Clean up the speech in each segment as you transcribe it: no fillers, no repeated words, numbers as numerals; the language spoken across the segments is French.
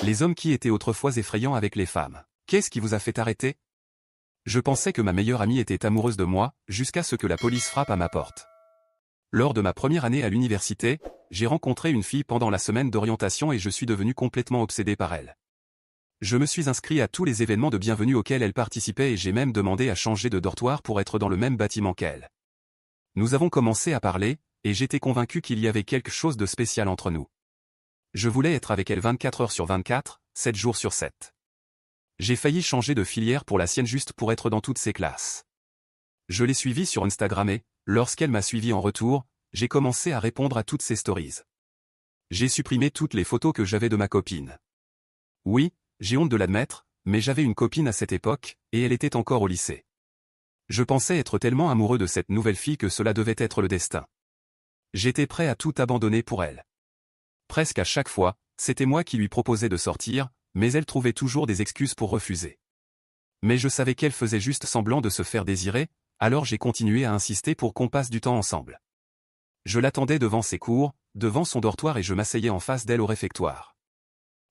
Les hommes qui étaient autrefois effrayants avec les femmes. Qu'est-ce qui vous a fait arrêter? Je pensais que ma meilleure amie était amoureuse de moi, jusqu'à ce que la police frappe à ma porte. Lors de ma première année à l'université, j'ai rencontré une fille pendant la semaine d'orientation et je suis devenu complètement obsédé par elle. Je me suis inscrit à tous les événements de bienvenue auxquels elle participait et j'ai même demandé à changer de dortoir pour être dans le même bâtiment qu'elle. Nous avons commencé à parler, et j'étais convaincu qu'il y avait quelque chose de spécial entre nous. Je voulais être avec elle 24 heures sur 24, 7 jours sur 7. J'ai failli changer de filière pour la sienne juste pour être dans toutes ses classes. Je l'ai suivie sur Instagram et, lorsqu'elle m'a suivi en retour, j'ai commencé à répondre à toutes ses stories. J'ai supprimé toutes les photos que j'avais de ma copine. Oui, j'ai honte de l'admettre, mais j'avais une copine à cette époque, et elle était encore au lycée. Je pensais être tellement amoureux de cette nouvelle fille que cela devait être le destin. J'étais prêt à tout abandonner pour elle. Presque à chaque fois, c'était moi qui lui proposais de sortir, mais elle trouvait toujours des excuses pour refuser. Mais je savais qu'elle faisait juste semblant de se faire désirer, alors j'ai continué à insister pour qu'on passe du temps ensemble. Je l'attendais devant ses cours, devant son dortoir et je m'asseyais en face d'elle au réfectoire.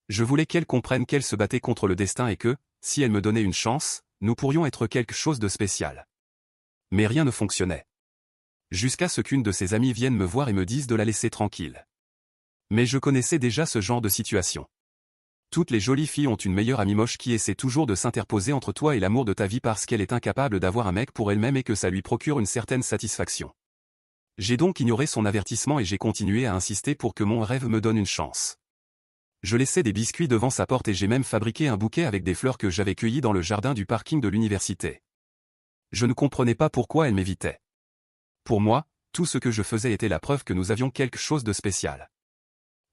Je voulais qu'elle comprenne qu'elle se battait contre le destin et que, si elle me donnait une chance, nous pourrions être quelque chose de spécial. Mais rien ne fonctionnait. Jusqu'à ce qu'une de ses amies vienne me voir et me dise de la laisser tranquille. Mais je connaissais déjà ce genre de situation. Toutes les jolies filles ont une meilleure amie moche qui essaie toujours de s'interposer entre toi et l'amour de ta vie parce qu'elle est incapable d'avoir un mec pour elle-même et que ça lui procure une certaine satisfaction. J'ai donc ignoré son avertissement et j'ai continué à insister pour que mon rêve me donne une chance. Je laissais des biscuits devant sa porte et j'ai même fabriqué un bouquet avec des fleurs que j'avais cueillies dans le jardin du parking de l'université. Je ne comprenais pas pourquoi elle m'évitait. Pour moi, tout ce que je faisais était la preuve que nous avions quelque chose de spécial.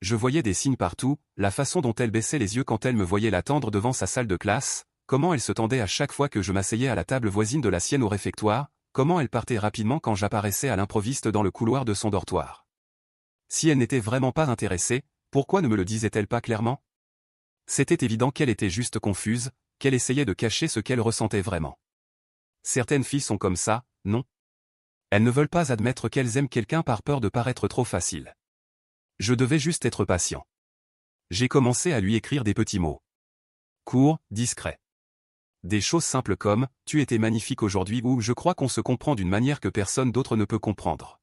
Je voyais des signes partout, la façon dont elle baissait les yeux quand elle me voyait l'attendre devant sa salle de classe, comment elle se tendait à chaque fois que je m'asseyais à la table voisine de la sienne au réfectoire, comment elle partait rapidement quand j'apparaissais à l'improviste dans le couloir de son dortoir. Si elle n'était vraiment pas intéressée, pourquoi ne me le disait-elle pas clairement? C'était évident qu'elle était juste confuse, qu'elle essayait de cacher ce qu'elle ressentait vraiment. Certaines filles sont comme ça, non? Elles ne veulent pas admettre qu'elles aiment quelqu'un par peur de paraître trop facile. Je devais juste être patient. J'ai commencé à lui écrire des petits mots. Courts, discrets. Des choses simples comme « Tu étais magnifique aujourd'hui » ou « Je crois qu'on se comprend d'une manière que personne d'autre ne peut comprendre ».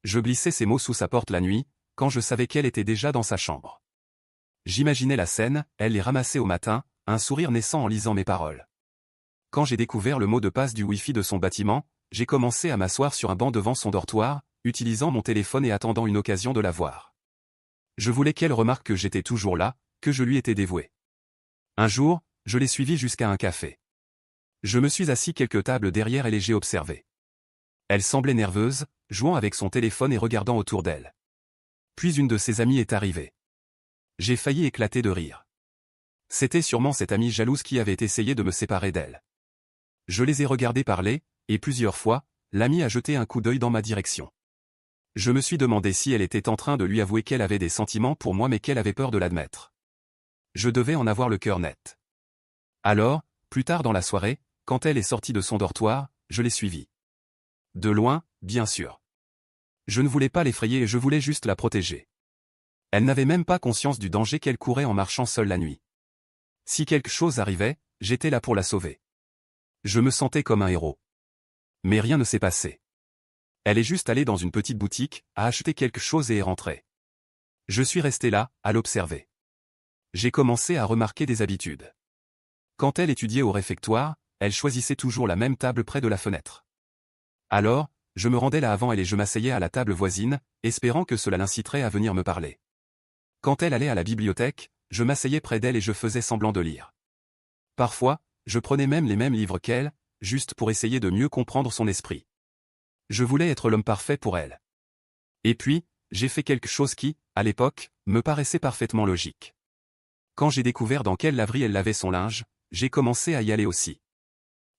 Je glissais ces mots sous sa porte la nuit, quand je savais qu'elle était déjà dans sa chambre. J'imaginais la scène, elle les ramassait au matin, un sourire naissant en lisant mes paroles. Quand j'ai découvert le mot de passe du Wi-Fi de son bâtiment, j'ai commencé à m'asseoir sur un banc devant son dortoir, utilisant mon téléphone et attendant une occasion de la voir. Je voulais qu'elle remarque que j'étais toujours là, que je lui étais dévoué. Un jour, je l'ai suivie jusqu'à un café. Je me suis assis quelques tables derrière elle et j'ai observé. Elle semblait nerveuse, jouant avec son téléphone et regardant autour d'elle. Puis une de ses amies est arrivée. J'ai failli éclater de rire. C'était sûrement cette amie jalouse qui avait essayé de me séparer d'elle. Je les ai regardés parler, et plusieurs fois, l'amie a jeté un coup d'œil dans ma direction. Je me suis demandé si elle était en train de lui avouer qu'elle avait des sentiments pour moi mais qu'elle avait peur de l'admettre. Je devais en avoir le cœur net. Alors, plus tard dans la soirée, quand elle est sortie de son dortoir, je l'ai suivie. De loin, bien sûr. Je ne voulais pas l'effrayer et je voulais juste la protéger. Elle n'avait même pas conscience du danger qu'elle courait en marchant seule la nuit. Si quelque chose arrivait, j'étais là pour la sauver. Je me sentais comme un héros. Mais rien ne s'est passé. Elle est juste allée dans une petite boutique, a acheté quelque chose et est rentrée. Je suis resté là, à l'observer. J'ai commencé à remarquer des habitudes. Quand elle étudiait au réfectoire, elle choisissait toujours la même table près de la fenêtre. Alors, je me rendais là avant elle et je m'asseyais à la table voisine, espérant que cela l'inciterait à venir me parler. Quand elle allait à la bibliothèque, je m'asseyais près d'elle et je faisais semblant de lire. Parfois, je prenais même les mêmes livres qu'elle, juste pour essayer de mieux comprendre son esprit. Je voulais être l'homme parfait pour elle. Et puis, j'ai fait quelque chose qui, à l'époque, me paraissait parfaitement logique. Quand j'ai découvert dans quelle laverie elle lavait son linge, j'ai commencé à y aller aussi.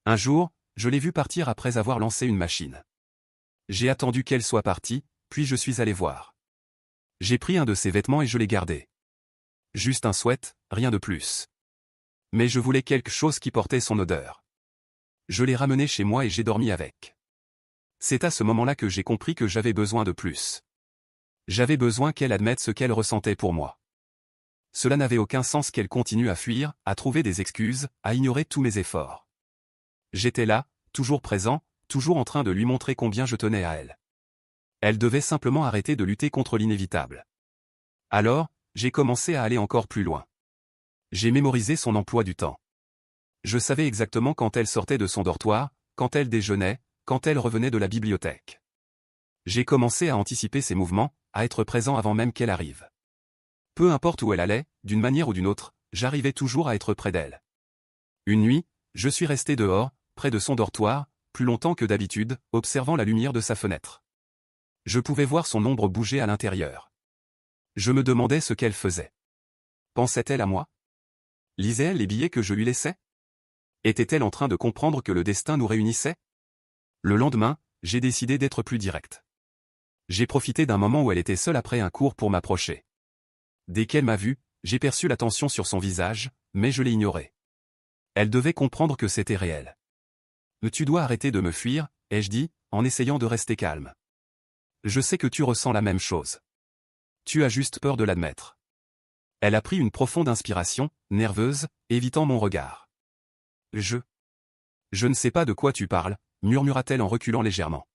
Un jour, je l'ai vue partir après avoir lancé une machine. J'ai attendu qu'elle soit partie, puis je suis allé voir. J'ai pris un de ses vêtements et je l'ai gardé. Juste un sweat, rien de plus. Mais je voulais quelque chose qui portait son odeur. Je l'ai ramené chez moi et j'ai dormi avec. C'est à ce moment-là que j'ai compris que j'avais besoin de plus. J'avais besoin qu'elle admette ce qu'elle ressentait pour moi. Cela n'avait aucun sens qu'elle continue à fuir, à trouver des excuses, à ignorer tous mes efforts. J'étais là, toujours présent, toujours en train de lui montrer combien je tenais à elle. Elle devait simplement arrêter de lutter contre l'inévitable. Alors, j'ai commencé à aller encore plus loin. J'ai mémorisé son emploi du temps. Je savais exactement quand elle sortait de son dortoir, quand elle déjeunait, quand elle revenait de la bibliothèque. J'ai commencé à anticiper ses mouvements, à être présent avant même qu'elle arrive. Peu importe où elle allait, d'une manière ou d'une autre, j'arrivais toujours à être près d'elle. Une nuit, je suis resté dehors, près de son dortoir, plus longtemps que d'habitude, observant la lumière de sa fenêtre. Je pouvais voir son ombre bouger à l'intérieur. Je me demandais ce qu'elle faisait. Pensait-elle à moi? Lisait-elle les billets que je lui laissais? Était-elle en train de comprendre que le destin nous réunissait? Le lendemain, j'ai décidé d'être plus direct. J'ai profité d'un moment où elle était seule après un cours pour m'approcher. Dès qu'elle m'a vu, j'ai perçu la tension sur son visage, mais je l'ai ignorée. Elle devait comprendre que c'était réel. « Tu dois arrêter de me fuir », ai-je dit, en essayant de rester calme. « Je sais que tu ressens la même chose. Tu as juste peur de l'admettre. » Elle a pris une profonde inspiration, nerveuse, évitant mon regard. « Je ne sais pas de quoi tu parles », murmura-t-elle en reculant légèrement.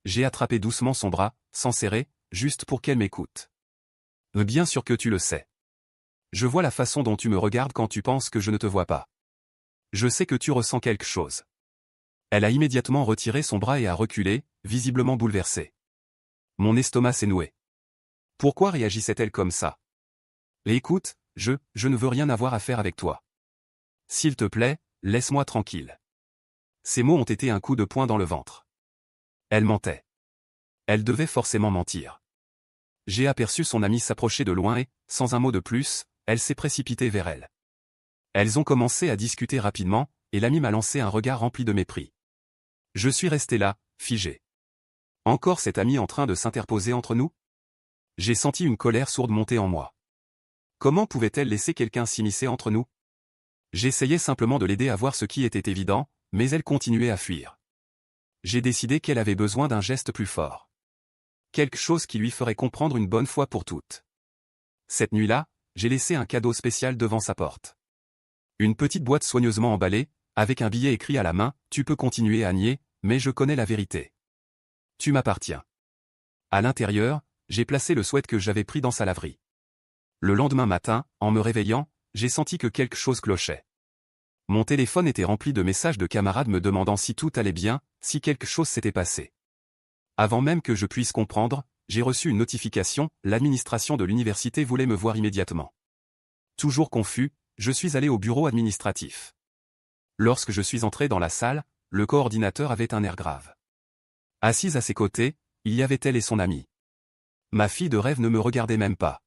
J'ai attrapé doucement son bras, sans serrer, juste pour qu'elle m'écoute. « Bien sûr que tu le sais. Je vois la façon dont tu me regardes quand tu penses que je ne te vois pas. Je sais que tu ressens quelque chose. » Elle a immédiatement retiré son bras et a reculé, visiblement bouleversée. Mon estomac s'est noué. Pourquoi réagissait-elle comme ça? Et écoute, je ne veux rien avoir à faire avec toi. S'il te plaît, laisse-moi tranquille. Ces mots ont été un coup de poing dans le ventre. Elle mentait. Elle devait forcément mentir. J'ai aperçu son amie s'approcher de loin et, sans un mot de plus, elle s'est précipitée vers elle. Elles ont commencé à discuter rapidement, et l'amie m'a lancé un regard rempli de mépris. Je suis resté là, figé. Encore cette amie en train de s'interposer entre nous? J'ai senti une colère sourde monter en moi. Comment pouvait-elle laisser quelqu'un s'immiscer entre nous? J'essayais simplement de l'aider à voir ce qui était évident, mais elle continuait à fuir. J'ai décidé qu'elle avait besoin d'un geste plus fort. Quelque chose qui lui ferait comprendre une bonne fois pour toutes. Cette nuit-là, j'ai laissé un cadeau spécial devant sa porte. Une petite boîte soigneusement emballée, avec un billet écrit à la main, « Tu peux continuer à nier, mais je connais la vérité. Tu m'appartiens. » À l'intérieur, j'ai placé le sweat que j'avais pris dans sa laverie. Le lendemain matin, en me réveillant, j'ai senti que quelque chose clochait. Mon téléphone était rempli de messages de camarades me demandant si tout allait bien, si quelque chose s'était passé. Avant même que je puisse comprendre, j'ai reçu une notification, l'administration de l'université voulait me voir immédiatement. Toujours confus, je suis allé au bureau administratif. Lorsque je suis entré dans la salle, le coordinateur avait un air grave. Assise à ses côtés, il y avait elle et son amie. Ma fille de rêve ne me regardait même pas.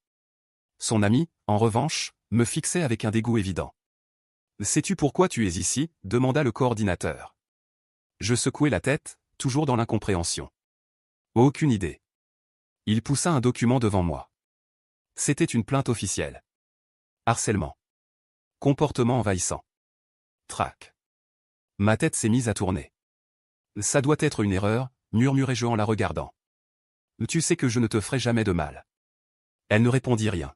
Son amie, en revanche, me fixait avec un dégoût évident. « Sais-tu pourquoi tu es ici ?» demanda le coordinateur. Je secouai la tête, toujours dans l'incompréhension. Aucune idée. Il poussa un document devant moi. C'était une plainte officielle. Harcèlement. Comportement envahissant. Trac. Ma tête s'est mise à tourner. Ça doit être une erreur, murmurai-je en la regardant. Tu sais que je ne te ferai jamais de mal. Elle ne répondit rien.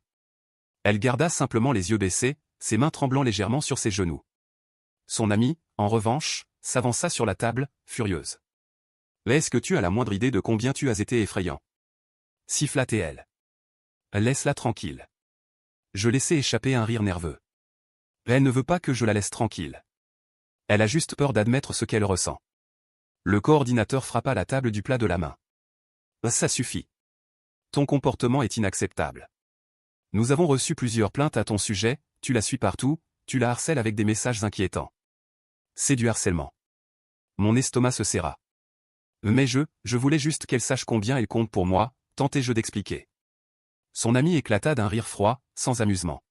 Elle garda simplement les yeux baissés, ses mains tremblant légèrement sur ses genoux. Son amie, en revanche, s'avança sur la table, furieuse. Est-ce que tu as la moindre idée de combien tu as été effrayant? Siffla-t-elle. Laisse-la tranquille. Je laissai échapper un rire nerveux. Elle ne veut pas que je la laisse tranquille. Elle a juste peur d'admettre ce qu'elle ressent. Le coordinateur frappa la table du plat de la main. Ça suffit. Ton comportement est inacceptable. Nous avons reçu plusieurs plaintes à ton sujet, tu la suis partout, tu la harcèles avec des messages inquiétants. C'est du harcèlement. Mon estomac se serra. Mais je voulais juste qu'elle sache combien elle compte pour moi, tentai-je d'expliquer. Son ami éclata d'un rire froid, sans amusement.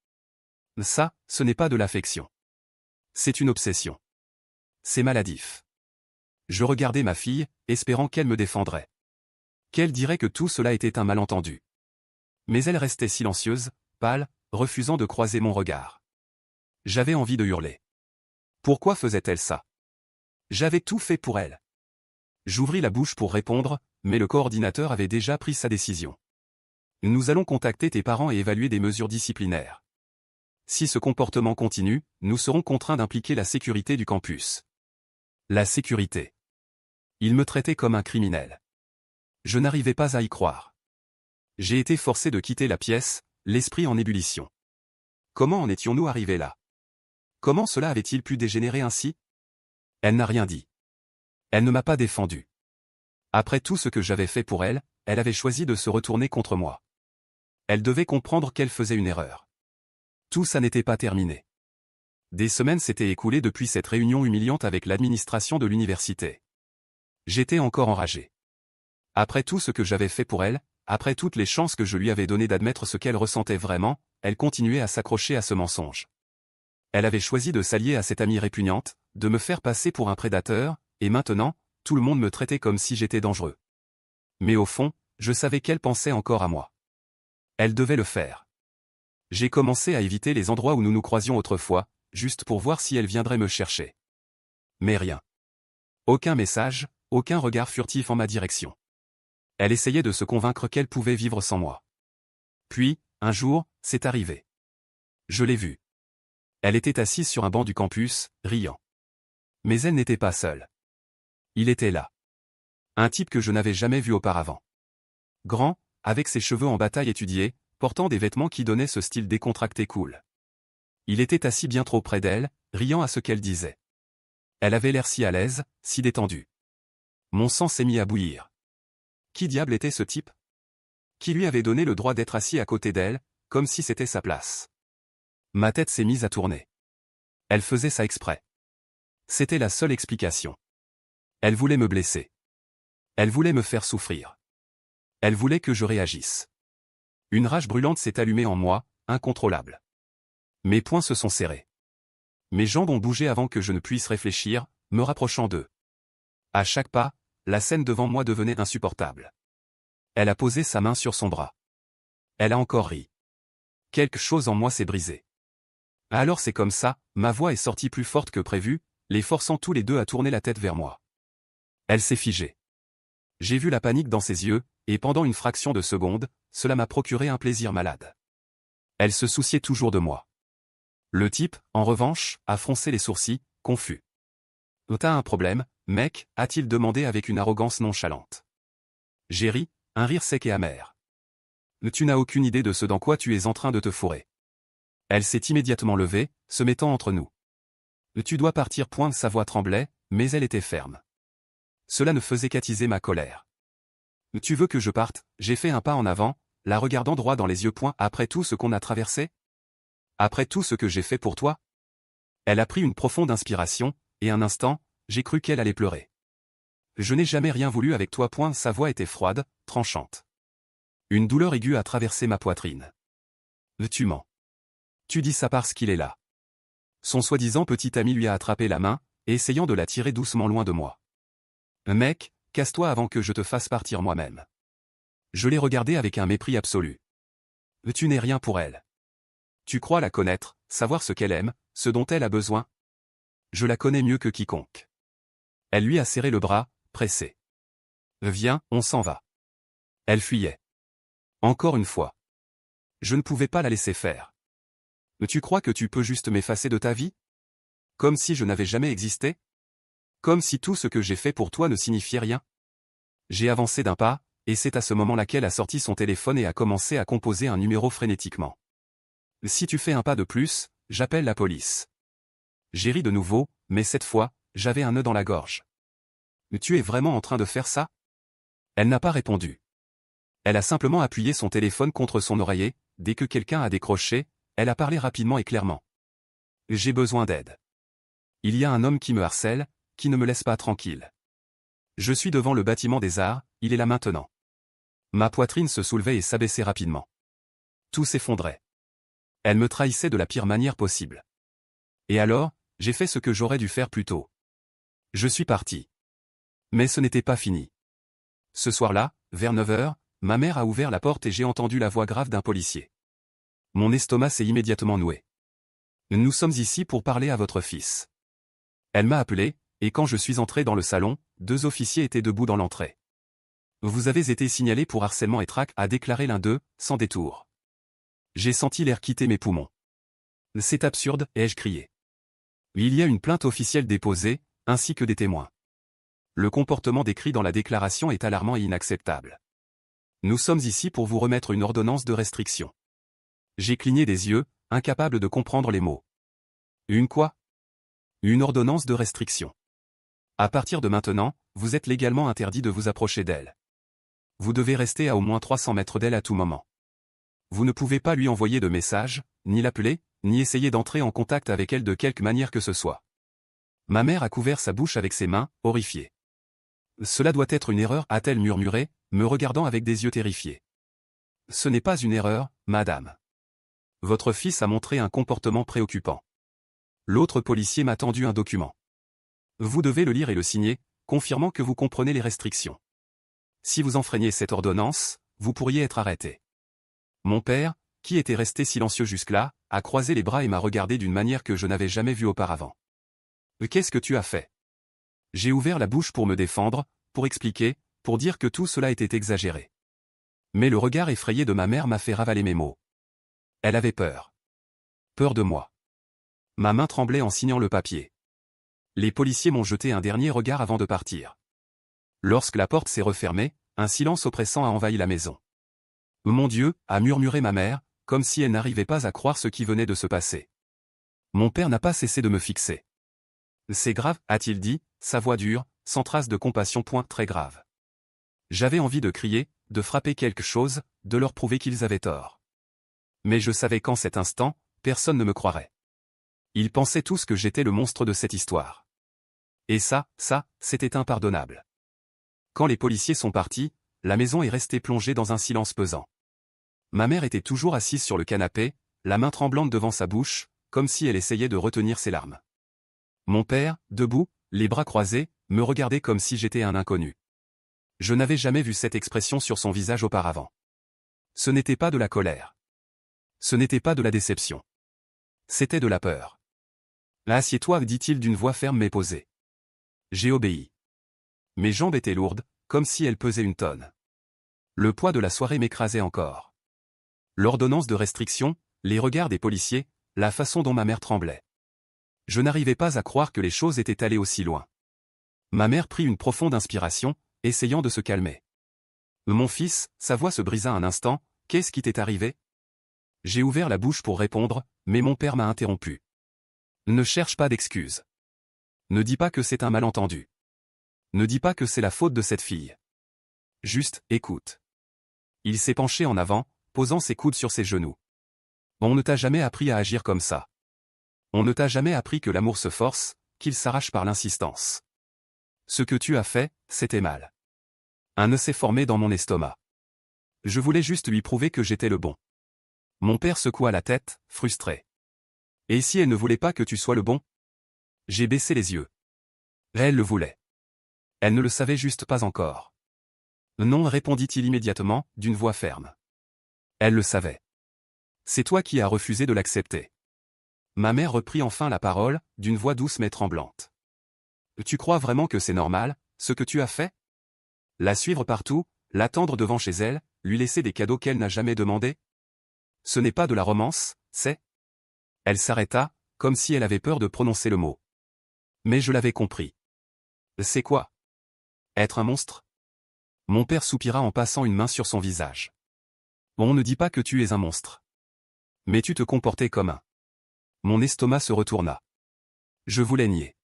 Ça, ce n'est pas de l'affection. C'est une obsession. C'est maladif. Je regardais ma fille, espérant qu'elle me défendrait. Qu'elle dirait que tout cela était un malentendu. Mais elle restait silencieuse, pâle, refusant de croiser mon regard. J'avais envie de hurler. Pourquoi faisait-elle ça? J'avais tout fait pour elle. J'ouvris la bouche pour répondre, mais le coordinateur avait déjà pris sa décision. Nous allons contacter tes parents et évaluer des mesures disciplinaires. Si ce comportement continue, nous serons contraints d'impliquer la sécurité du campus. La sécurité. Il me traitait comme un criminel. Je n'arrivais pas à y croire. J'ai été forcé de quitter la pièce, l'esprit en ébullition. Comment en étions-nous arrivés là? Comment cela avait-il pu dégénérer ainsi? Elle n'a rien dit. Elle ne m'a pas défendu. Après tout ce que j'avais fait pour elle, elle avait choisi de se retourner contre moi. Elle devait comprendre qu'elle faisait une erreur. Tout ça n'était pas terminé. Des semaines s'étaient écoulées depuis cette réunion humiliante avec l'administration de l'université. J'étais encore enragé. Après tout ce que j'avais fait pour elle, après toutes les chances que je lui avais données d'admettre ce qu'elle ressentait vraiment, elle continuait à s'accrocher à ce mensonge. Elle avait choisi de s'allier à cette amie répugnante, de me faire passer pour un prédateur, et maintenant, tout le monde me traitait comme si j'étais dangereux. Mais au fond, je savais qu'elle pensait encore à moi. Elle devait le faire. J'ai commencé à éviter les endroits où nous nous croisions autrefois, juste pour voir si elle viendrait me chercher. Mais rien. Aucun message, aucun regard furtif en ma direction. Elle essayait de se convaincre qu'elle pouvait vivre sans moi. Puis, un jour, c'est arrivé. Je l'ai vue. Elle était assise sur un banc du campus, riant. Mais elle n'était pas seule. Il était là. Un type que je n'avais jamais vu auparavant. Grand, avec ses cheveux en bataille étudiés, portant des vêtements qui donnaient ce style décontracté cool. Il était assis bien trop près d'elle, riant à ce qu'elle disait. Elle avait l'air si à l'aise, si détendue. Mon sang s'est mis à bouillir. Qui diable était ce type? Qui lui avait donné le droit d'être assis à côté d'elle, comme si c'était sa place? Ma tête s'est mise à tourner. Elle faisait ça exprès. C'était la seule explication. Elle voulait me blesser. Elle voulait me faire souffrir. Elle voulait que je réagisse. Une rage brûlante s'est allumée en moi, incontrôlable. Mes poings se sont serrés. Mes jambes ont bougé avant que je ne puisse réfléchir, me rapprochant d'eux. À chaque pas, la scène devant moi devenait insupportable. Elle a posé sa main sur son bras. Elle a encore ri. Quelque chose en moi s'est brisé. Alors c'est comme ça, ma voix est sortie plus forte que prévu, les forçant tous les deux à tourner la tête vers moi. Elle s'est figée. J'ai vu la panique dans ses yeux, et pendant une fraction de seconde, cela m'a procuré un plaisir malade. Elle se souciait toujours de moi. Le type, en revanche, a froncé les sourcils, confus. « T'as un problème, mec ?» a-t-il demandé avec une arrogance nonchalante. J'ai ri, un rire sec et amer. « Tu n'as aucune idée de ce dans quoi tu es en train de te fourrer. » Elle s'est immédiatement levée, se mettant entre nous. « Tu dois partir » sa voix tremblait, mais elle était ferme. Cela ne faisait qu'attiser ma colère. « Tu veux que je parte ?» J'ai fait un pas en avant, la regardant droit dans les yeux. « Après tout ce qu'on a traversé ? Après tout ce que j'ai fait pour toi ?» Elle a pris une profonde inspiration, et un instant, j'ai cru qu'elle allait pleurer. « Je n'ai jamais rien voulu avec toi. » Sa voix était froide, tranchante. Une douleur aiguë a traversé ma poitrine. « Tu mens. Tu dis ça parce qu'il est là. » Son soi-disant petit ami lui a attrapé la main, essayant de la tirer doucement loin de moi. « Mec, casse-toi avant que je te fasse partir moi-même. » Je l'ai regardé avec un mépris absolu. « Tu n'es rien pour elle. Tu crois la connaître, savoir ce qu'elle aime, ce dont elle a besoin? Je la connais mieux que quiconque. » Elle lui a serré le bras, pressé. « Viens, on s'en va. » Elle fuyait. Encore une fois. Je ne pouvais pas la laisser faire. « Tu crois que tu peux juste m'effacer de ta vie? Comme si je n'avais jamais existé? Comme si tout ce que j'ai fait pour toi ne signifiait rien? » J'ai avancé d'un pas, et c'est à ce moment-là qu'elle a sorti son téléphone et a commencé à composer un numéro frénétiquement. « Si tu fais un pas de plus, j'appelle la police. » J'ai ri de nouveau, mais cette fois, j'avais un nœud dans la gorge. « Tu es vraiment en train de faire ça? » Elle n'a pas répondu. Elle a simplement appuyé son téléphone contre son oreiller. Dès que quelqu'un a décroché, elle a parlé rapidement et clairement. « J'ai besoin d'aide. Il y a un homme qui me harcèle, qui ne me laisse pas tranquille. Je suis devant le bâtiment des Arts, il est là maintenant. » Ma poitrine se soulevait et s'abaissait rapidement. Tout s'effondrait. Elle me trahissait de la pire manière possible. Et alors, j'ai fait ce que j'aurais dû faire plus tôt. Je suis parti. Mais ce n'était pas fini. Ce soir-là, vers 9 heures, ma mère a ouvert la porte et j'ai entendu la voix grave d'un policier. Mon estomac s'est immédiatement noué. « Nous sommes ici pour parler à votre fils. » Elle m'a appelé, et quand je suis entré dans le salon, 2 officiers étaient debout dans l'entrée. Vous avez été signalé pour harcèlement et traque, a déclaré l'un d'eux, sans détour. J'ai senti l'air quitter mes poumons. C'est absurde, ai-je crié. Il y a une plainte officielle déposée, ainsi que des témoins. Le comportement décrit dans la déclaration est alarmant et inacceptable. Nous sommes ici pour vous remettre une ordonnance de restriction. J'ai cligné des yeux, incapable de comprendre les mots. Une quoi? Une ordonnance de restriction. À partir de maintenant, vous êtes légalement interdit de vous approcher d'elle. Vous devez rester à au moins 300 mètres d'elle à tout moment. Vous ne pouvez pas lui envoyer de message, ni l'appeler, ni essayer d'entrer en contact avec elle de quelque manière que ce soit. Ma mère a couvert sa bouche avec ses mains, horrifiée. Cela doit être une erreur, a-t-elle murmuré, me regardant avec des yeux terrifiés. Ce n'est pas une erreur, madame. Votre fils a montré un comportement préoccupant. L'autre policier m'a tendu un document. Vous devez le lire et le signer, confirmant que vous comprenez les restrictions. Si vous enfreignez cette ordonnance, vous pourriez être arrêté. Mon père, qui était resté silencieux jusque-là, a croisé les bras et m'a regardé d'une manière que je n'avais jamais vue auparavant. Qu'est-ce que tu as fait? J'ai ouvert la bouche pour me défendre, pour expliquer, pour dire que tout cela était exagéré. Mais le regard effrayé de ma mère m'a fait ravaler mes mots. Elle avait peur. Peur de moi. Ma main tremblait en signant le papier. Les policiers m'ont jeté un dernier regard avant de partir. Lorsque la porte s'est refermée, un silence oppressant a envahi la maison. Mon Dieu, a murmuré ma mère, comme si elle n'arrivait pas à croire ce qui venait de se passer. Mon père n'a pas cessé de me fixer. C'est grave, a-t-il dit, sa voix dure, sans trace de compassion, très grave. J'avais envie de crier, de frapper quelque chose, de leur prouver qu'ils avaient tort. Mais je savais qu'en cet instant, personne ne me croirait. Ils pensaient tous que j'étais le monstre de cette histoire. Et ça, c'était impardonnable. Quand les policiers sont partis, la maison est restée plongée dans un silence pesant. Ma mère était toujours assise sur le canapé, la main tremblante devant sa bouche, comme si elle essayait de retenir ses larmes. Mon père, debout, les bras croisés, me regardait comme si j'étais un inconnu. Je n'avais jamais vu cette expression sur son visage auparavant. Ce n'était pas de la colère. Ce n'était pas de la déception. C'était de la peur. Assieds-toi, dit-il d'une voix ferme mais posée. J'ai obéi. Mes jambes étaient lourdes, comme si elles pesaient une tonne. Le poids de la soirée m'écrasait encore. L'ordonnance de restriction, les regards des policiers, la façon dont ma mère tremblait. Je n'arrivais pas à croire que les choses étaient allées aussi loin. Ma mère prit une profonde inspiration, essayant de se calmer. Mon fils, sa voix se brisa un instant, qu'est-ce qui t'est arrivé? J'ai ouvert la bouche pour répondre, mais mon père m'a interrompu. Ne cherche pas d'excuses. Ne dis pas que c'est un malentendu. Ne dis pas que c'est la faute de cette fille. Juste, écoute. Il s'est penché en avant, posant ses coudes sur ses genoux. On ne t'a jamais appris à agir comme ça. On ne t'a jamais appris que l'amour se force, qu'il s'arrache par l'insistance. Ce que tu as fait, c'était mal. Un nœud s'est formé dans mon estomac. Je voulais juste lui prouver que j'étais le bon. Mon père secoua la tête, frustré. Et si elle ne voulait pas que tu sois le bon? J'ai baissé les yeux. Elle le voulait. Elle ne le savait juste pas encore. Non, répondit-il immédiatement, d'une voix ferme. Elle le savait. C'est toi qui as refusé de l'accepter. Ma mère reprit enfin la parole, d'une voix douce mais tremblante. Tu crois vraiment que c'est normal, ce que tu as fait? La suivre partout, l'attendre devant chez elle, lui laisser des cadeaux qu'elle n'a jamais demandés? Ce n'est pas de la romance, c'est... Elle s'arrêta, comme si elle avait peur de prononcer le mot. Mais je l'avais compris. C'est quoi? Être un monstre? Mon père soupira en passant une main sur son visage. On ne dit pas que tu es un monstre. Mais tu te comportais comme un. Mon estomac se retourna. Je voulais nier.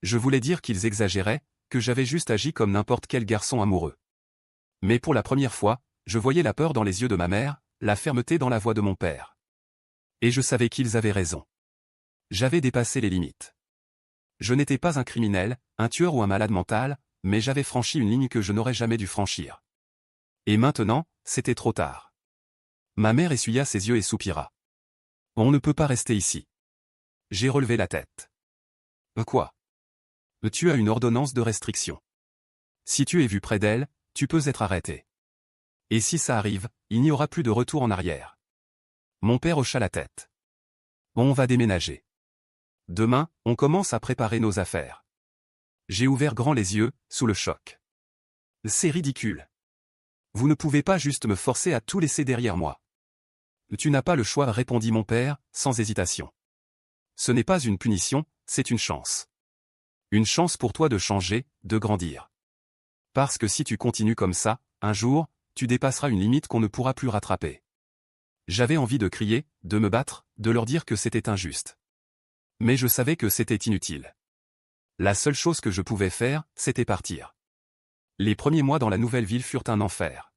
Je voulais dire qu'ils exagéraient, que j'avais juste agi comme n'importe quel garçon amoureux. Mais pour la première fois, je voyais la peur dans les yeux de ma mère, la fermeté dans la voix de mon père. Et je savais qu'ils avaient raison. J'avais dépassé les limites. Je n'étais pas un criminel, un tueur ou un malade mental, mais j'avais franchi une ligne que je n'aurais jamais dû franchir. Et maintenant, c'était trop tard. Ma mère essuya ses yeux et soupira. On ne peut pas rester ici. J'ai relevé la tête. Quoi? Tu as une ordonnance de restriction. Si tu es vu près d'elle, tu peux être arrêté. Et si ça arrive, il n'y aura plus de retour en arrière. Mon père hocha la tête. On va déménager. Demain, on commence à préparer nos affaires. J'ai ouvert grand les yeux, sous le choc. C'est ridicule. Vous ne pouvez pas juste me forcer à tout laisser derrière moi. Tu n'as pas le choix, répondit mon père, sans hésitation. Ce n'est pas une punition, c'est une chance. Une chance pour toi de changer, de grandir. Parce que si tu continues comme ça, un jour, tu dépasseras une limite qu'on ne pourra plus rattraper. J'avais envie de crier, de me battre, de leur dire que c'était injuste. Mais je savais que c'était inutile. La seule chose que je pouvais faire, c'était partir. Les premiers mois dans la nouvelle ville furent un enfer.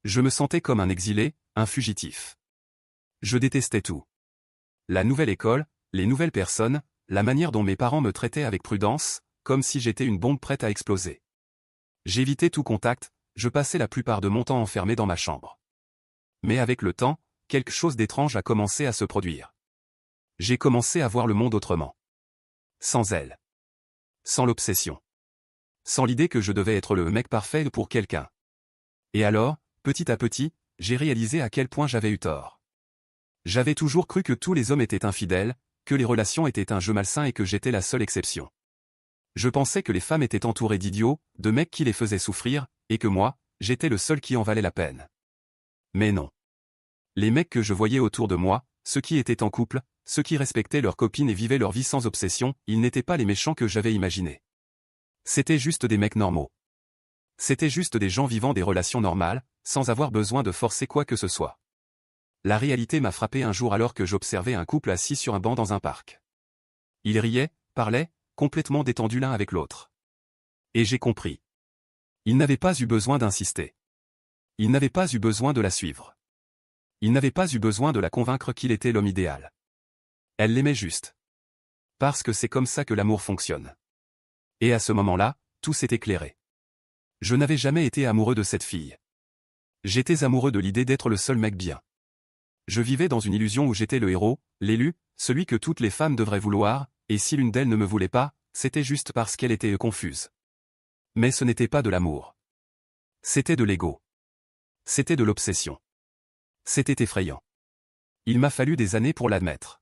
Je me sentais comme un exilé, un fugitif. Je détestais tout. La nouvelle école, les nouvelles personnes, la manière dont mes parents me traitaient avec prudence, comme si j'étais une bombe prête à exploser. J'évitais tout contact, je passais la plupart de mon temps enfermé dans ma chambre. Mais avec le temps, quelque chose d'étrange a commencé à se produire. J'ai commencé à voir le monde autrement. Sans elle. Sans l'obsession. Sans l'idée que je devais être le mec parfait pour quelqu'un. Et alors, petit à petit, j'ai réalisé à quel point j'avais eu tort. J'avais toujours cru que tous les hommes étaient infidèles, que les relations étaient un jeu malsain et que j'étais la seule exception. Je pensais que les femmes étaient entourées d'idiots, de mecs qui les faisaient souffrir, et que moi, j'étais le seul qui en valait la peine. Mais non. Les mecs que je voyais autour de moi, ceux qui étaient en couple, ceux qui respectaient leurs copines et vivaient leur vie sans obsession, ils n'étaient pas les méchants que j'avais imaginés. C'était juste des mecs normaux. C'était juste des gens vivant des relations normales, sans avoir besoin de forcer quoi que ce soit. La réalité m'a frappé un jour alors que j'observais un couple assis sur un banc dans un parc. Ils riaient, parlaient, complètement détendus l'un avec l'autre. Et j'ai compris. Ils n'avaient pas eu besoin d'insister. Ils n'avaient pas eu besoin de la suivre. Ils n'avaient pas eu besoin de la convaincre qu'il était l'homme idéal. Elle l'aimait juste. Parce que c'est comme ça que l'amour fonctionne. Et à ce moment-là, tout s'est éclairé. Je n'avais jamais été amoureux de cette fille. J'étais amoureux de l'idée d'être le seul mec bien. Je vivais dans une illusion où j'étais le héros, l'élu, celui que toutes les femmes devraient vouloir, et si l'une d'elles ne me voulait pas, c'était juste parce qu'elle était confuse. Mais ce n'était pas de l'amour. C'était de l'ego. C'était de l'obsession. C'était effrayant. Il m'a fallu des années pour l'admettre.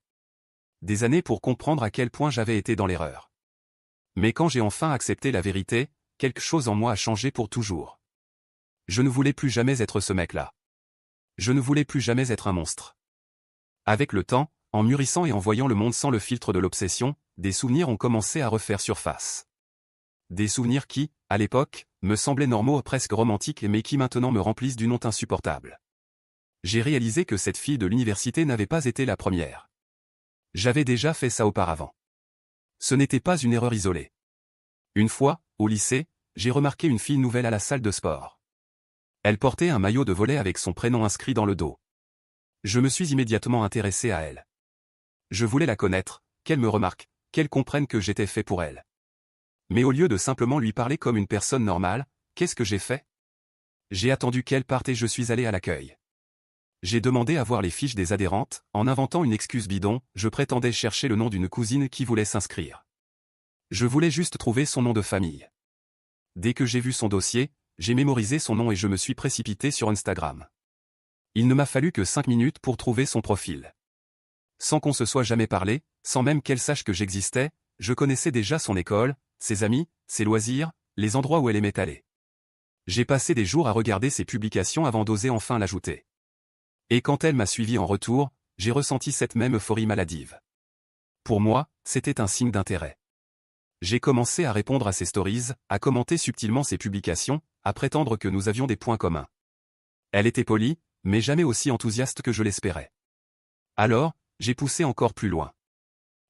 Des années pour comprendre à quel point j'avais été dans l'erreur. Mais quand j'ai enfin accepté la vérité, quelque chose en moi a changé pour toujours. Je ne voulais plus jamais être ce mec-là. Je ne voulais plus jamais être un monstre. Avec le temps, en mûrissant et en voyant le monde sans le filtre de l'obsession, des souvenirs ont commencé à refaire surface. Des souvenirs qui, à l'époque, me semblaient normaux, presque romantiques, mais qui maintenant me remplissent d'une honte insupportable. J'ai réalisé que cette fille de l'université n'avait pas été la première. J'avais déjà fait ça auparavant. Ce n'était pas une erreur isolée. Une fois, au lycée, j'ai remarqué une fille nouvelle à la salle de sport. Elle portait un maillot de volley avec son prénom inscrit dans le dos. Je me suis immédiatement intéressé à elle. Je voulais la connaître, qu'elle me remarque, qu'elle comprenne que j'étais fait pour elle. Mais au lieu de simplement lui parler comme une personne normale, qu'est-ce que j'ai fait? J'ai attendu qu'elle parte et je suis allé à l'accueil. J'ai demandé à voir les fiches des adhérentes, en inventant une excuse bidon, je prétendais chercher le nom d'une cousine qui voulait s'inscrire. Je voulais juste trouver son nom de famille. Dès que j'ai vu son dossier, j'ai mémorisé son nom et je me suis précipité sur Instagram. Il ne m'a fallu que 5 minutes pour trouver son profil. Sans qu'on se soit jamais parlé, sans même qu'elle sache que j'existais, je connaissais déjà son école, ses amis, ses loisirs, les endroits où elle aimait aller. J'ai passé des jours à regarder ses publications avant d'oser enfin l'ajouter. Et quand elle m'a suivi en retour, j'ai ressenti cette même euphorie maladive. Pour moi, c'était un signe d'intérêt. J'ai commencé à répondre à ses stories, à commenter subtilement ses publications, à prétendre que nous avions des points communs. Elle était polie, mais jamais aussi enthousiaste que je l'espérais. Alors, j'ai poussé encore plus loin.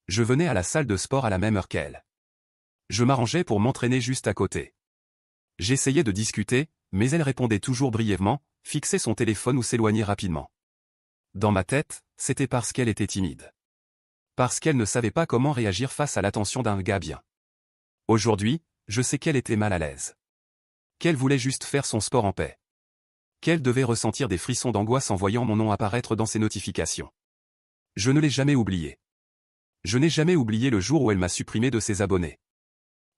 Je venais à la salle de sport à la même heure qu'elle. Je m'arrangeais pour m'entraîner juste à côté. J'essayais de discuter, mais elle répondait toujours brièvement, fixait son téléphone ou s'éloignait rapidement. Dans ma tête, c'était parce qu'elle était timide. Parce qu'elle ne savait pas comment réagir face à l'attention d'un gars bien. Aujourd'hui, je sais qu'elle était mal à l'aise. Qu'elle voulait juste faire son sport en paix. Qu'elle devait ressentir des frissons d'angoisse en voyant mon nom apparaître dans ses notifications. Je ne l'ai jamais oublié. Je n'ai jamais oublié le jour où elle m'a supprimé de ses abonnés.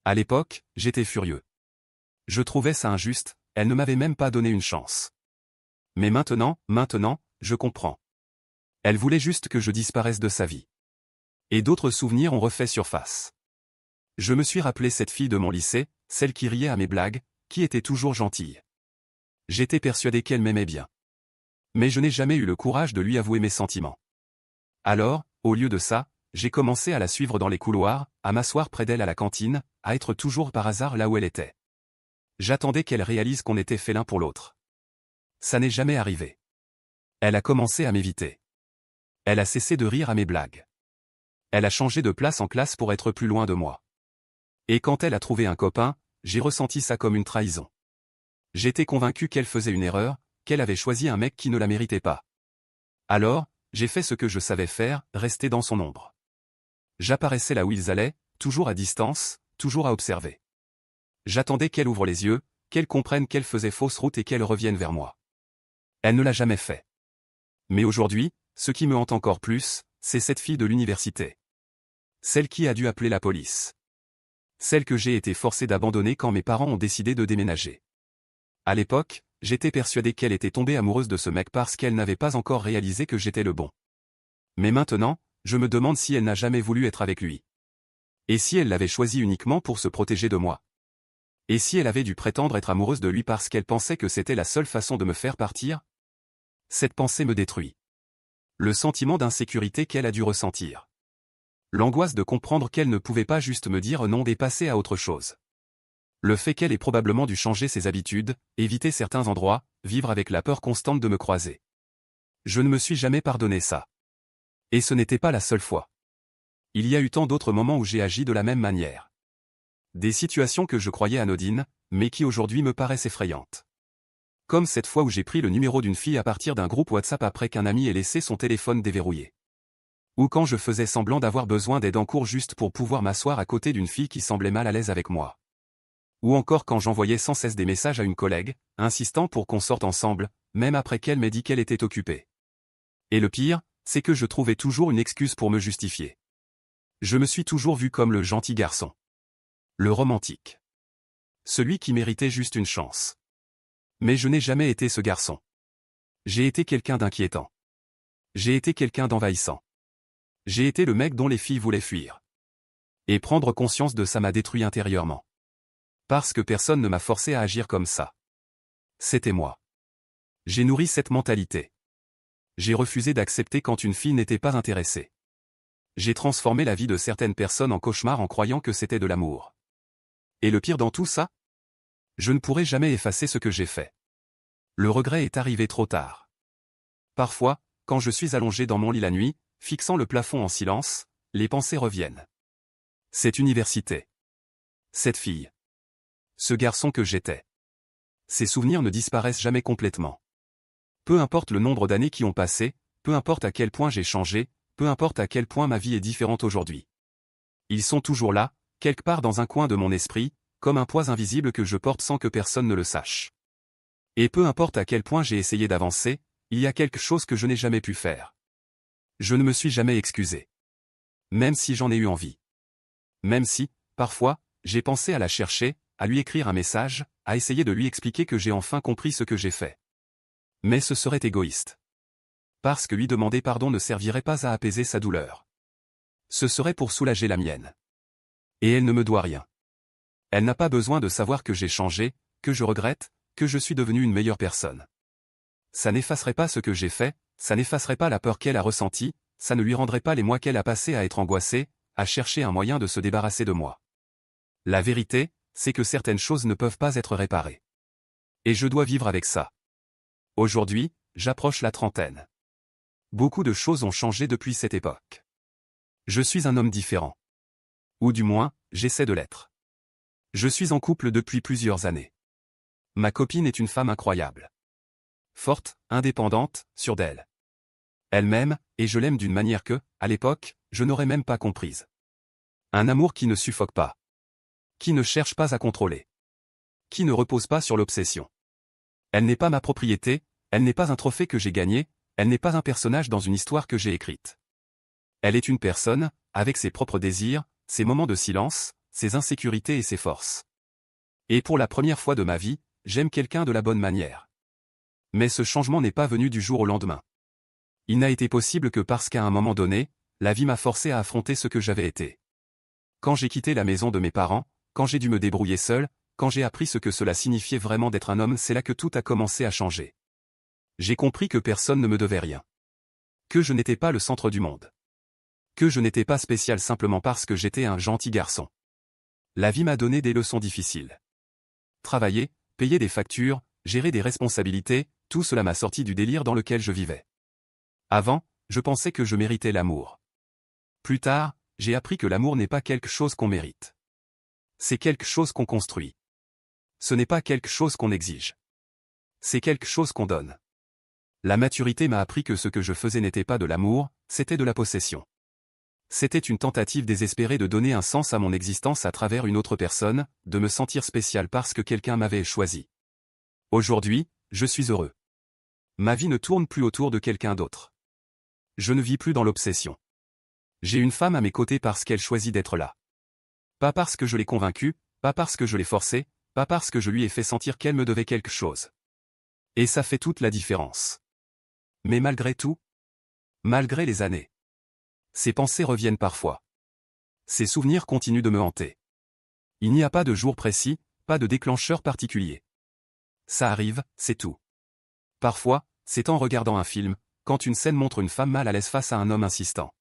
À l'époque, j'étais furieux. Je trouvais ça injuste, elle ne m'avait même pas donné une chance. Mais maintenant, je comprends. Elle voulait juste que je disparaisse de sa vie. Et d'autres souvenirs ont refait surface. Je me suis rappelé cette fille de mon lycée, celle qui riait à mes blagues, qui était toujours gentille. J'étais persuadé qu'elle m'aimait bien. Mais je n'ai jamais eu le courage de lui avouer mes sentiments. Alors, au lieu de ça, j'ai commencé à la suivre dans les couloirs, à m'asseoir près d'elle à la cantine, à être toujours par hasard là où elle était. J'attendais qu'elle réalise qu'on était fait l'un pour l'autre. Ça n'est jamais arrivé. Elle a commencé à m'éviter. Elle a cessé de rire à mes blagues. Elle a changé de place en classe pour être plus loin de moi. Et quand elle a trouvé un copain, j'ai ressenti ça comme une trahison. J'étais convaincu qu'elle faisait une erreur, qu'elle avait choisi un mec qui ne la méritait pas. Alors, j'ai fait ce que je savais faire, rester dans son ombre. J'apparaissais là où ils allaient, toujours à distance, toujours à observer. J'attendais qu'elle ouvre les yeux, qu'elle comprenne qu'elle faisait fausse route et qu'elle revienne vers moi. Elle ne l'a jamais fait. Mais aujourd'hui, ce qui me hante encore plus, c'est cette fille de l'université. Celle qui a dû appeler la police. Celle que j'ai été forcé d'abandonner quand mes parents ont décidé de déménager. À l'époque, j'étais persuadé qu'elle était tombée amoureuse de ce mec parce qu'elle n'avait pas encore réalisé que j'étais le bon. Mais maintenant, je me demande si elle n'a jamais voulu être avec lui. Et si elle l'avait choisi uniquement pour se protéger de moi. Et si elle avait dû prétendre être amoureuse de lui parce qu'elle pensait que c'était la seule façon de me faire partir? Cette pensée me détruit. Le sentiment d'insécurité qu'elle a dû ressentir. L'angoisse de comprendre qu'elle ne pouvait pas juste me dire non et passer à autre chose. Le fait qu'elle ait probablement dû changer ses habitudes, éviter certains endroits, vivre avec la peur constante de me croiser. Je ne me suis jamais pardonné ça. Et ce n'était pas la seule fois. Il y a eu tant d'autres moments où j'ai agi de la même manière. Des situations que je croyais anodines, mais qui aujourd'hui me paraissent effrayantes. Comme cette fois où j'ai pris le numéro d'une fille à partir d'un groupe WhatsApp après qu'un ami ait laissé son téléphone déverrouillé. Ou quand je faisais semblant d'avoir besoin d'aide en cours juste pour pouvoir m'asseoir à côté d'une fille qui semblait mal à l'aise avec moi. Ou encore quand j'envoyais sans cesse des messages à une collègue, insistant pour qu'on sorte ensemble, même après qu'elle m'ait dit qu'elle était occupée. Et le pire, c'est que je trouvais toujours une excuse pour me justifier. Je me suis toujours vu comme le gentil garçon. Le romantique. Celui qui méritait juste une chance. Mais je n'ai jamais été ce garçon. J'ai été quelqu'un d'inquiétant. J'ai été quelqu'un d'envahissant. J'ai été le mec dont les filles voulaient fuir. Et prendre conscience de ça m'a détruit intérieurement. Parce que personne ne m'a forcé à agir comme ça. C'était moi. J'ai nourri cette mentalité. J'ai refusé d'accepter quand une fille n'était pas intéressée. J'ai transformé la vie de certaines personnes en cauchemar en croyant que c'était de l'amour. Et le pire dans tout ça? Je ne pourrai jamais effacer ce que j'ai fait. Le regret est arrivé trop tard. Parfois, quand je suis allongé dans mon lit la nuit, fixant le plafond en silence, les pensées reviennent. Cette université. Cette fille. Ce garçon que j'étais. Ces souvenirs ne disparaissent jamais complètement. Peu importe le nombre d'années qui ont passé, peu importe à quel point j'ai changé, peu importe à quel point ma vie est différente aujourd'hui. Ils sont toujours là, quelque part dans un coin de mon esprit, comme un poids invisible que je porte sans que personne ne le sache. Et peu importe à quel point j'ai essayé d'avancer, il y a quelque chose que je n'ai jamais pu faire. Je ne me suis jamais excusé. Même si j'en ai eu envie. Même si, parfois, j'ai pensé à la chercher, à lui écrire un message, à essayer de lui expliquer que j'ai enfin compris ce que j'ai fait. Mais ce serait égoïste. Parce que lui demander pardon ne servirait pas à apaiser sa douleur. Ce serait pour soulager la mienne. Et elle ne me doit rien. Elle n'a pas besoin de savoir que j'ai changé, que je regrette, que je suis devenu une meilleure personne. Ça n'effacerait pas ce que j'ai fait, ça n'effacerait pas la peur qu'elle a ressentie, ça ne lui rendrait pas les mois qu'elle a passés à être angoissée, à chercher un moyen de se débarrasser de moi. La vérité, c'est que certaines choses ne peuvent pas être réparées. Et je dois vivre avec ça. Aujourd'hui, j'approche la trentaine. Beaucoup de choses ont changé depuis cette époque. Je suis un homme différent. Ou du moins, j'essaie de l'être. Je suis en couple depuis plusieurs années. Ma copine est une femme incroyable. Forte, indépendante, sûre d'elle. Elle m'aime, et je l'aime d'une manière que, à l'époque, je n'aurais même pas comprise. Un amour qui ne suffoque pas. Qui ne cherche pas à contrôler. Qui ne repose pas sur l'obsession. Elle n'est pas ma propriété, elle n'est pas un trophée que j'ai gagné, elle n'est pas un personnage dans une histoire que j'ai écrite. Elle est une personne, avec ses propres désirs, ses moments de silence, ses insécurités et ses forces. Et pour la première fois de ma vie, j'aime quelqu'un de la bonne manière. Mais ce changement n'est pas venu du jour au lendemain. Il n'a été possible que parce qu'à un moment donné, la vie m'a forcé à affronter ce que j'avais été. Quand j'ai quitté la maison de mes parents, quand j'ai dû me débrouiller seul, quand j'ai appris ce que cela signifiait vraiment d'être un homme, c'est là que tout a commencé à changer. J'ai compris que personne ne me devait rien. Que je n'étais pas le centre du monde. Que je n'étais pas spécial simplement parce que j'étais un gentil garçon. La vie m'a donné des leçons difficiles. Travailler, payer des factures, gérer des responsabilités, tout cela m'a sorti du délire dans lequel je vivais. Avant, je pensais que je méritais l'amour. Plus tard, j'ai appris que l'amour n'est pas quelque chose qu'on mérite. C'est quelque chose qu'on construit. Ce n'est pas quelque chose qu'on exige. C'est quelque chose qu'on donne. La maturité m'a appris que ce que je faisais n'était pas de l'amour, c'était de la possession. C'était une tentative désespérée de donner un sens à mon existence à travers une autre personne, de me sentir spécial parce que quelqu'un m'avait choisi. Aujourd'hui, je suis heureux. Ma vie ne tourne plus autour de quelqu'un d'autre. Je ne vis plus dans l'obsession. J'ai une femme à mes côtés parce qu'elle choisit d'être là. Pas parce que je l'ai convaincue, pas parce que je l'ai forcée, pas parce que je lui ai fait sentir qu'elle me devait quelque chose. Et ça fait toute la différence. Mais malgré tout, malgré les années, ces pensées reviennent parfois. Ces souvenirs continuent de me hanter. Il n'y a pas de jour précis, pas de déclencheur particulier. Ça arrive, c'est tout. Parfois, c'est en regardant un film, quand une scène montre une femme mal à l'aise face à un homme insistant.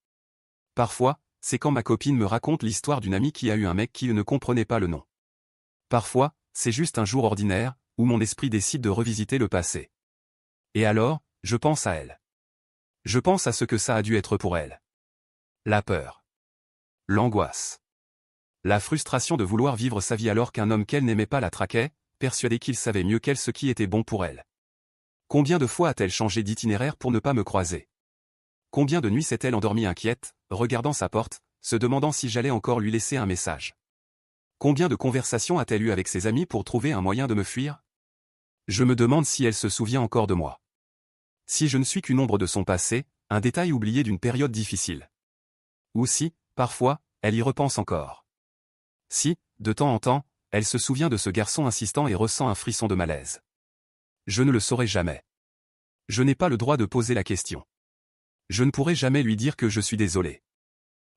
Parfois, c'est quand ma copine me raconte l'histoire d'une amie qui a eu un mec qui ne comprenait pas le nom. Parfois, c'est juste un jour ordinaire, où mon esprit décide de revisiter le passé. Et alors, je pense à elle. Je pense à ce que ça a dû être pour elle. La peur. L'angoisse. La frustration de vouloir vivre sa vie alors qu'un homme qu'elle n'aimait pas la traquait, persuadée qu'il savait mieux qu'elle ce qui était bon pour elle. Combien de fois a-t-elle changé d'itinéraire pour ne pas me croiser? Combien de nuits s'est-elle endormie inquiète, regardant sa porte, se demandant si j'allais encore lui laisser un message? Combien de conversations a-t-elle eues avec ses amis pour trouver un moyen de me fuir? Je me demande si elle se souvient encore de moi. Si je ne suis qu'une ombre de son passé, un détail oublié d'une période difficile. Ou si, parfois, elle y repense encore. Si, de temps en temps, elle se souvient de ce garçon insistant et ressent un frisson de malaise. Je ne le saurai jamais. Je n'ai pas le droit de poser la question. Je ne pourrai jamais lui dire que je suis désolé.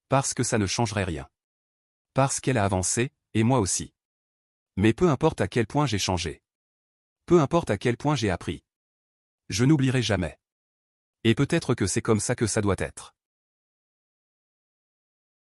Parce que ça ne changerait rien. Parce qu'elle a avancé, et moi aussi. Mais peu importe à quel point j'ai changé. Peu importe à quel point j'ai appris. Je n'oublierai jamais. Et peut-être que c'est comme ça que ça doit être.